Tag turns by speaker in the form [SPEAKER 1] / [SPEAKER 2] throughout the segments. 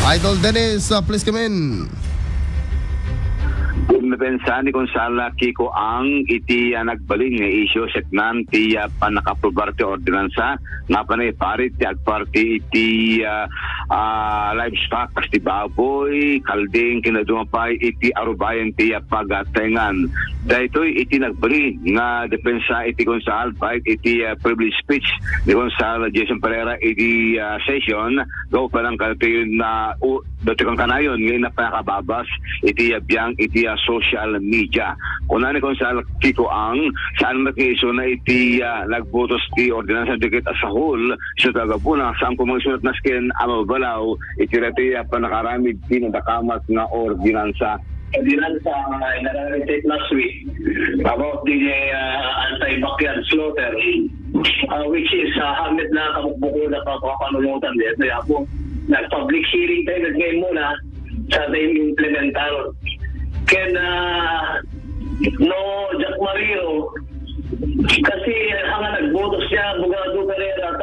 [SPEAKER 1] Idol Dennis, please come in.
[SPEAKER 2] Depensa ni Konsala Kiko ang iti nagbaling nga isyo seknan ti panakaprobar ti ordinansa nga panay parit ti agparti iti livestock ti baboy kalding kinadumapay iti arubayan ti pagatengan. Daytoy iti nagbali nga depensa iti Konsal fight iti privilege speech ni Konsal Jason Pereira iti session go pa lang kalti na dati kang kanayon ngayon na panakababas iti biyang iti social media. Kuna ni Konsal Kiko ang saan nakiso na iti nagbotos ti ordinansa dikit sa whole sa tagapuna saan kumangsunat na skin amabalaw iti rati panakaramid ti nadakamat nga ordinansa.
[SPEAKER 3] Ordinansa inararitate last week about the anti-backyard slaughter which is hamid na kamukbuko na papanulutan dito. Ako nag-public hearing tayo ngayon muna sa ating implementar. Ken no Jack Mario kasi hanga nagbotos siya bugado Pereira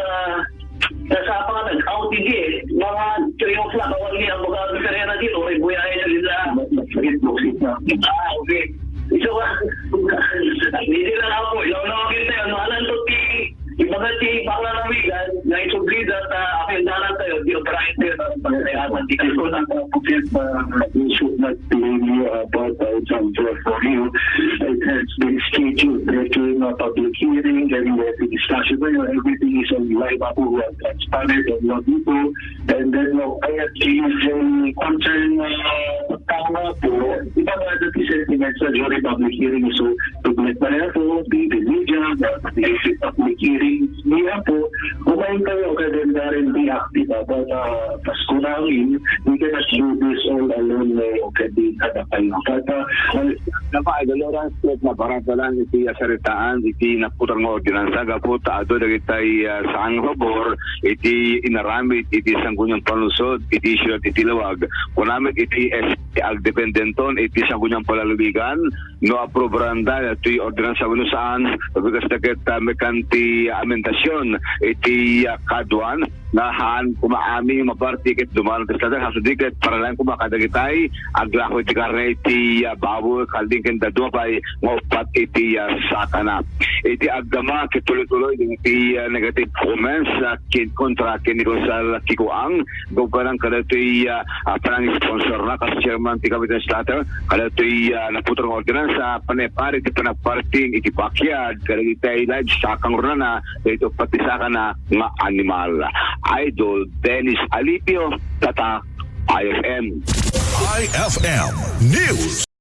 [SPEAKER 3] nasa pa nga nag-outage mga 3 o'clock awal niya bugado Pereira dito ay buyahin na nila okay so hindi lang ako ilaw na ako tayo alam to ibaga ti bakla na wigan na isubli at apendaran tayo di operahin tayo pagkayatan di kasi na we should not blame you about something for you. It has been scheduled during a public hearing and we have a discussion where everything is on live approval and transparent and not people and then I have changed the concern tama po iba nga dati sentiments sa jury public hearing so public pa rin po the media the public hearing niya po kumain kayo kaganda rin be active about Pasko namin we cannot do this all alone kasi kada kayo
[SPEAKER 2] Napa idoloran state na parang lang iti saritaan iti naputang nga ordinansa gapot ado dagitay sa ang pabor iti inaramid iti sanggunyang palusod iti syudad iti lawag kunamit iti agdependenton iti sanggunyang palalubigan no aprobranda iti ordinansa kuno saan pagkas dagat mekanti amentasyon iti kaduan nahan kumaami maparti ket duman testada hasudiket para lang kumakadagitay aglako iti karne iti baboy kalding kenda dumapay ngopat iti sakana iti agdama kituloy-tuloy iti negative comments kontra kini Konsal Kiko ang gawparang kada iti parang sponsor na kasi chairman ti Kapitan Slater kada iti naputong ordinansa panepari iti panaparting iti backyard kada iti livestock ang urana ito pati sakana nga animal. Idol Dennis Alipio, Tatak, IFM.
[SPEAKER 4] IFM News.